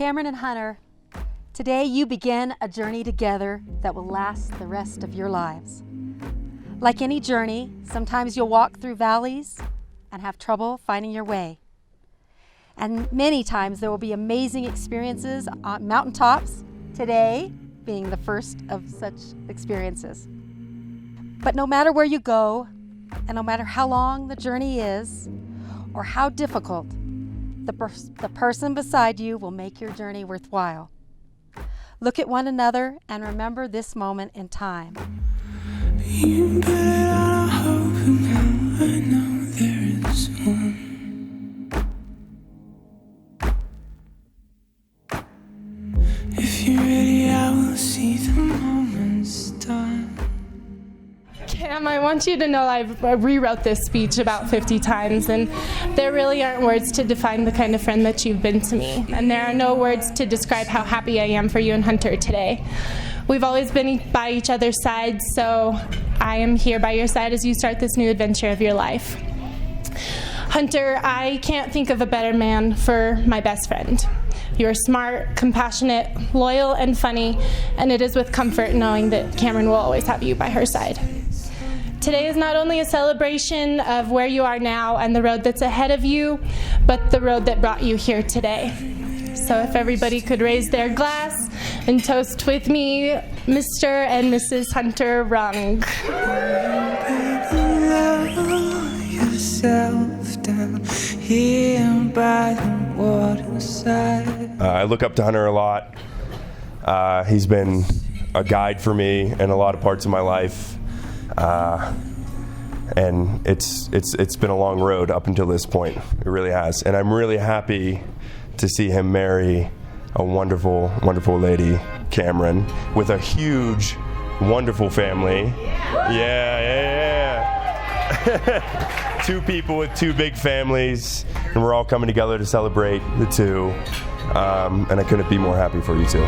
Kameron and Hunter, today you begin a journey together that will last the rest of your lives. Like any journey, sometimes you'll walk through valleys and have trouble finding your way. And many times there will be amazing experiences on mountaintops, today being the first of such experiences. But no matter where you go, and no matter how long the journey is, or how difficult, the person beside you will make your journey worthwhile. Look at one another and remember this moment in time. You bet on hope, and now I know there is one. If you're ready, I will see the moment start. Cam, I want you to know I rewrote this speech about 50 times, and there really aren't words to define the kind of friend that you've been to me. And there are no words to describe how happy I am for you and Hunter today. We've always been by each other's sides, so I am here by your side as you start this new adventure of your life. Hunter, I can't think of a better man for my best friend. You're smart, compassionate, loyal, and funny, and it is with comfort knowing that Kameron will always have you by her side. Today is not only a celebration of where you are now and the road that's ahead of you, but the road that brought you here today. So if everybody could raise their glass and toast with me, Mr. and Mrs. Hunter Rung. I look up to Hunter a lot. He's been a guide for me in a lot of parts of my life. And it's been a long road up until this point. It really has. And I'm really happy to see him marry a wonderful, wonderful lady, Kameron, with a huge, wonderful family. Yeah. Two people with two big families, and we're all coming together to celebrate the two. And I couldn't be more happy for you two.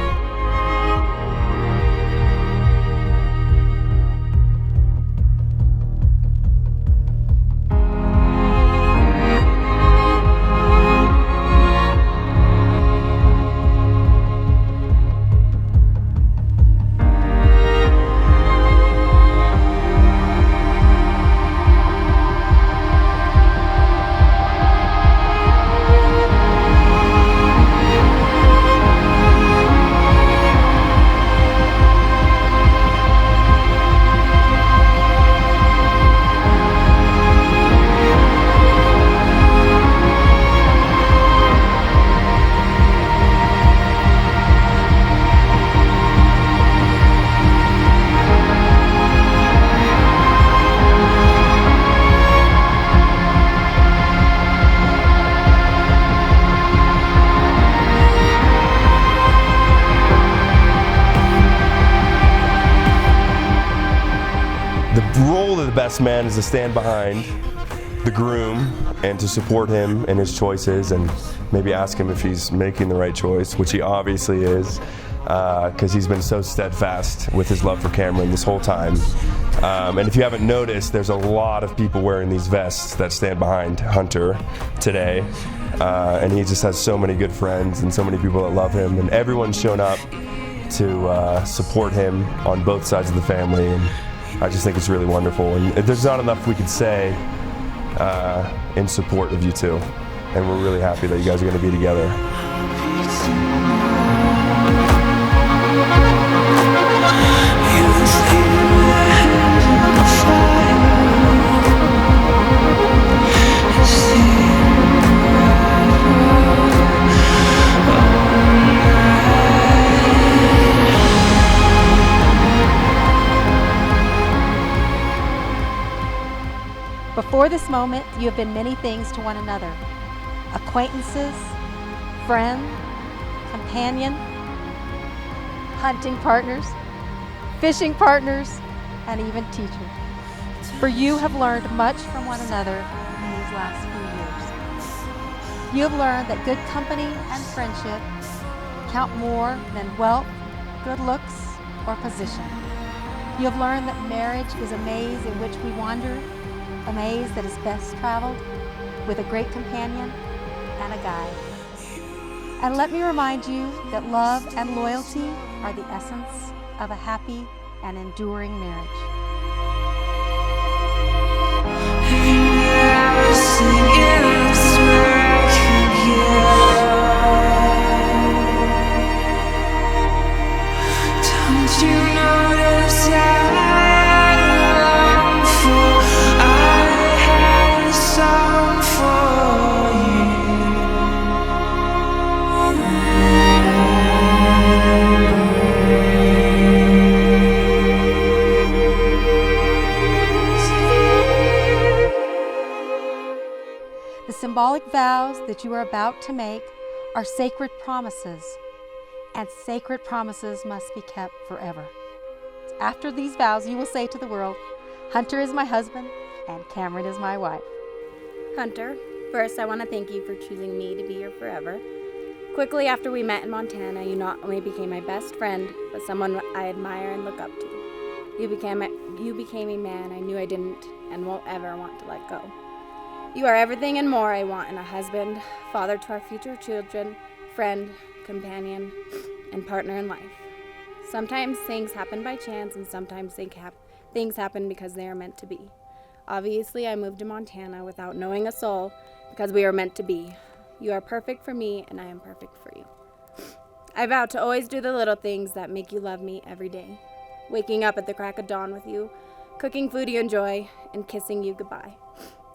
The role of the best man is to stand behind the groom and to support him in his choices and maybe ask him if he's making the right choice, which he obviously is, because he's been so steadfast with his love for Kameron this whole time. And if you haven't noticed, there's a lot of people wearing these vests that stand behind Hunter today. And he just has so many good friends and so many people that love him, and everyone's shown up to support him on both sides of the family. And I just think it's really wonderful, and there's not enough we could say in support of you two, and we're really happy that you guys are going to be together. Before this moment, you have been many things to one another: acquaintances, friend, companion, hunting partners, fishing partners, and even teacher. For you have learned much from one another in these last few years. You have learned that good company and friendship count more than wealth, good looks, or position. You have learned that marriage is a maze in which we wander, a maze that is best traveled with a great companion and a guide. And let me remind you that love and loyalty are the essence of a happy and enduring marriage. Don't you notice I long for, I had a song for The symbolic vows that you are about to make are sacred promises, and sacred promises must be kept forever. After these vows, you will say to the world, Hunter is my husband, and Kameron is my wife. Hunter, first I want to thank you for choosing me to be your forever. Quickly after we met in Montana, you not only became my best friend, but someone I admire and look up to. You became a man I knew I didn't and won't ever want to let go. You are everything and more I want in a husband, father to our future children, friend, companion, and partner in life. Sometimes things happen by chance, and sometimes things happen because they are meant to be. Obviously, I moved to Montana without knowing a soul because we are meant to be. You are perfect for me, and I am perfect for you. I vow to always do the little things that make you love me every day. Waking up at the crack of dawn with you, cooking food you enjoy, and kissing you goodbye.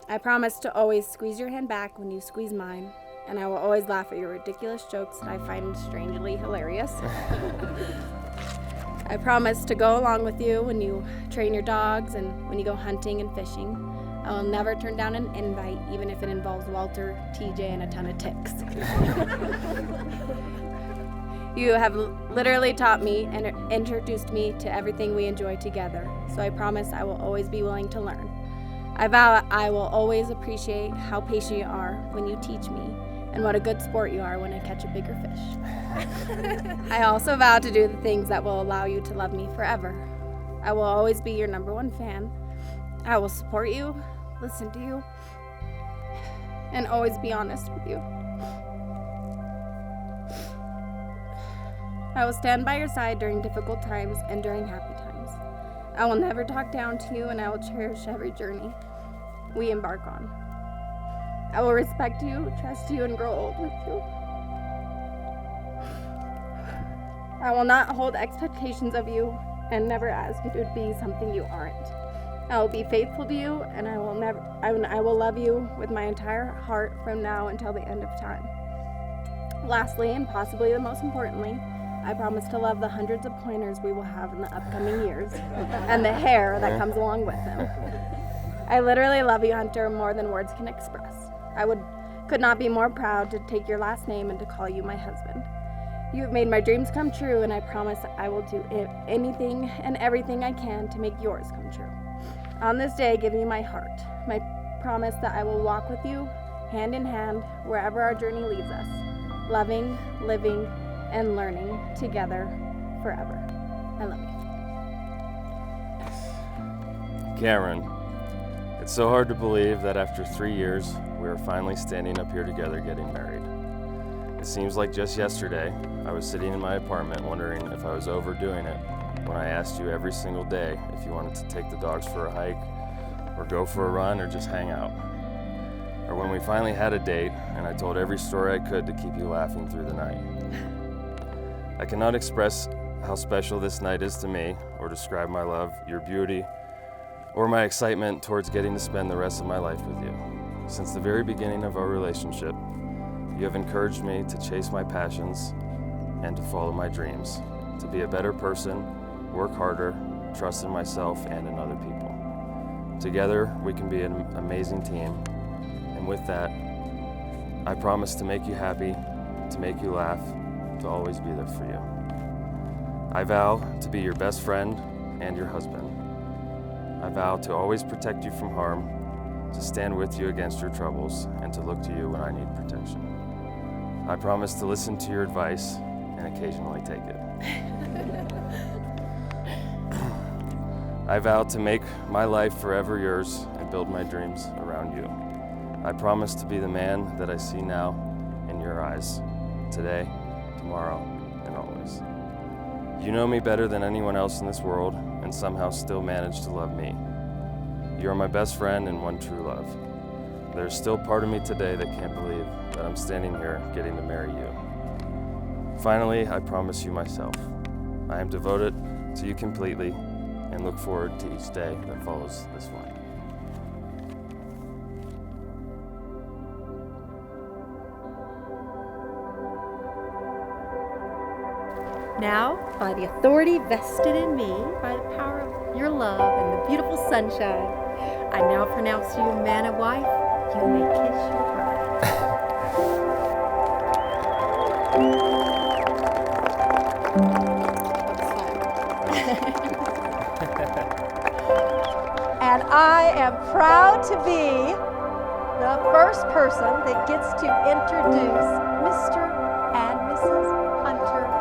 I promise to always squeeze your hand back when you squeeze mine, and I will always laugh at your ridiculous jokes that I find strangely hilarious. I promise to go along with you when you train your dogs and when you go hunting and fishing. I will never turn down an invite, even if it involves Walter, TJ, and a ton of ticks. You have literally taught me and introduced me to everything we enjoy together, so I promise I will always be willing to learn. I vow I will always appreciate how patient you are when you teach me, and what a good sport you are when I catch a bigger fish. I also vow to do the things that will allow you to love me forever. I will always be your #1 fan. I will support you, listen to you, and always be honest with you. I will stand by your side during difficult times and during happy times. I will never talk down to you, and I will cherish every journey we embark on. I will respect you, trust you, and grow old with you. I will not hold expectations of you and never ask you to be something you aren't. I will be faithful to you, and I will love you with my entire heart from now until the end of time. Lastly, and possibly the most importantly, I promise to love the hundreds of pointers we will have in the upcoming years and the hair that comes along with them. I literally love you, Hunter, more than words can express. Could not be more proud to take your last name and to call you my husband. You have made my dreams come true, and I promise I will do anything and everything I can to make yours come true. On this day, give me my heart, my promise that I will walk with you, hand in hand, wherever our journey leads us, loving, living, and learning together forever. I love you. Kameron, it's so hard to believe that after 3 years, we are finally standing up here together getting married. It seems like just yesterday, I was sitting in my apartment wondering if I was overdoing it when I asked you every single day if you wanted to take the dogs for a hike, or go for a run, or just hang out. Or when we finally had a date and I told every story I could to keep you laughing through the night. I cannot express how special this night is to me, or describe my love, your beauty, or my excitement towards getting to spend the rest of my life with you. Since the very beginning of our relationship, you have encouraged me to chase my passions and to follow my dreams, to be a better person, work harder, trust in myself and in other people. Together, we can be an amazing team, and with that, I promise to make you happy, to make you laugh, to always be there for you. I vow to be your best friend and your husband. I vow to always protect you from harm, to stand with you against your troubles, and to look to you when I need protection. I promise to listen to your advice and occasionally take it. I vow to make my life forever yours and build my dreams around you. I promise to be the man that I see now in your eyes. today, tomorrow, and always. You know me better than anyone else in this world, and somehow still manage to love me. You are my best friend and one true love. There's still part of me today that can't believe that I'm standing here getting to marry you. Finally, I promise you myself, I am devoted to you completely and look forward to each day that follows this one. Now, by the authority vested in me, by the power of your love and the beautiful sunshine, I now pronounce you man and wife. You may kiss your bride. And I am proud to be the first person that gets to introduce Mr. and Mrs. Hunter Rung.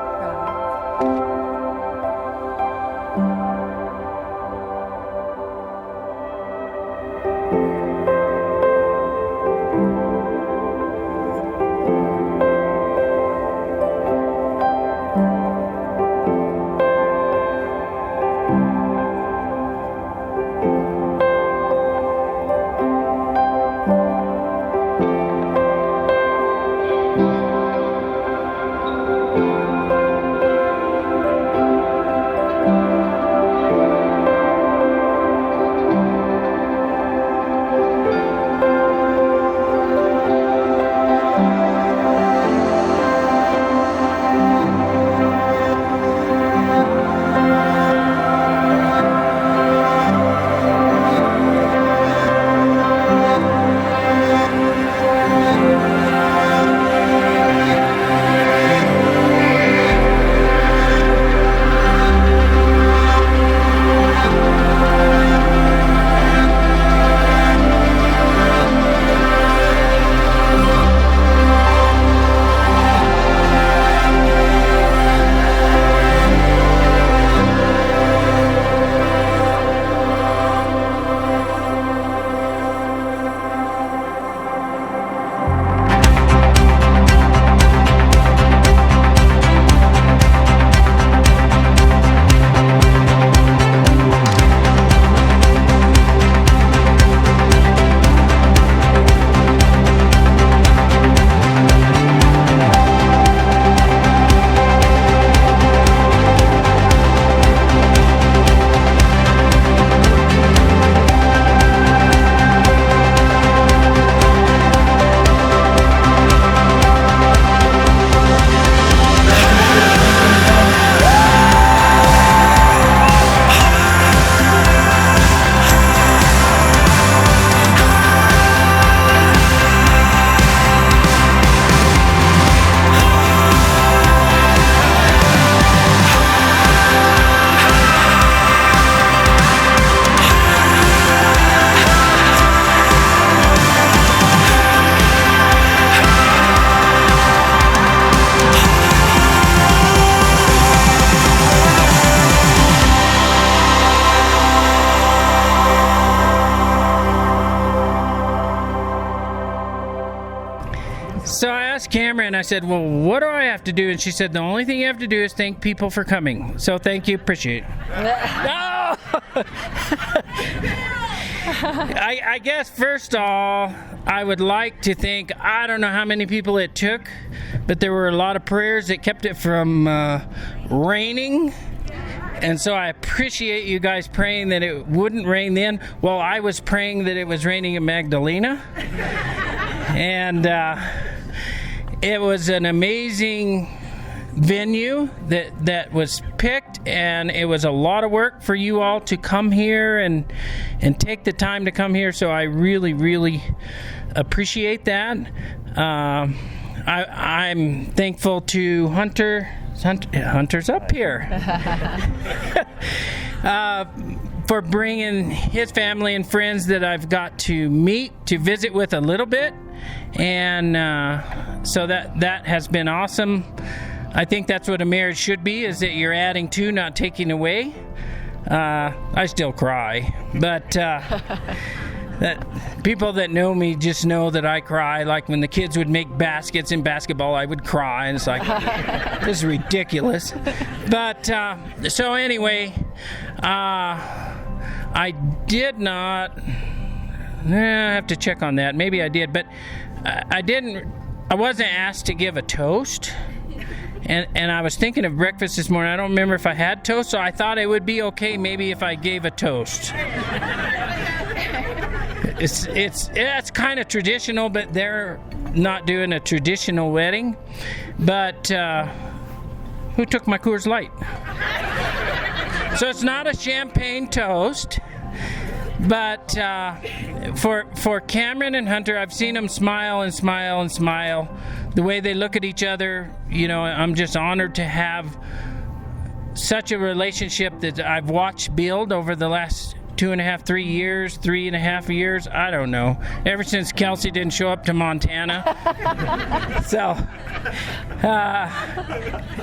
So I asked Kameron, I said, well, what do I have to do? And she said, the only thing you have to do is thank people for coming. So thank you, appreciate it. No! I guess first of all, I would like to thank, I don't know how many people it took, but there were a lot of prayers that kept it from raining. And so I appreciate you guys praying that it wouldn't rain then, while I was praying that it was raining in Magdalena. And it was an amazing venue that was picked, and it was a lot of work for you all to come here and take the time to come here. So I really, really appreciate that. I'm thankful to Hunter's up here for bringing his family and friends that I've got to meet, to visit with a little bit, and so that has been awesome. I think that's what a marriage should be, is that you're adding to, not taking away. I still cry, but that people that know me just know that I cry. Like when the kids would make baskets in basketball, I would cry, and it's like, this is ridiculous. But so anyway, I did not. I have to check on that. Maybe I did, but I didn't. I wasn't asked to give a toast. And I was thinking of breakfast this morning. I don't remember if I had toast, so I thought it would be okay maybe if I gave a toast. It's kind of traditional, but they're not doing a traditional wedding. But who took my Coors Light? So it's not a champagne toast. But for Kameron and Hunter, I've seen them smile and smile and smile. The way they look at each other, I'm just honored to have such a relationship that I've watched build over the last 3.5 years, I don't know, ever since Kelsey didn't show up to Montana. So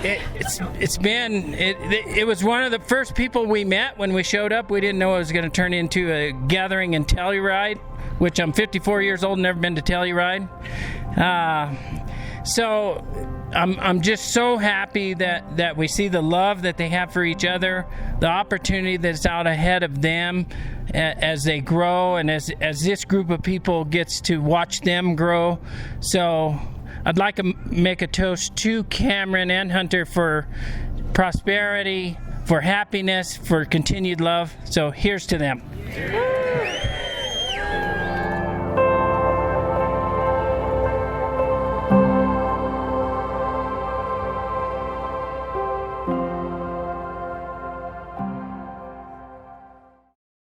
it was one of the first people we met when we showed up. We didn't know it was going to turn into a gathering in Telluride, which I'm 54 years old and never been to Telluride. So I'm just so happy that we see the love that they have for each other, the opportunity that's out ahead of them as they grow, and as this group of people gets to watch them grow. So I'd like to make a toast to Kameron and Hunter for prosperity, for happiness, for continued love. So here's to them.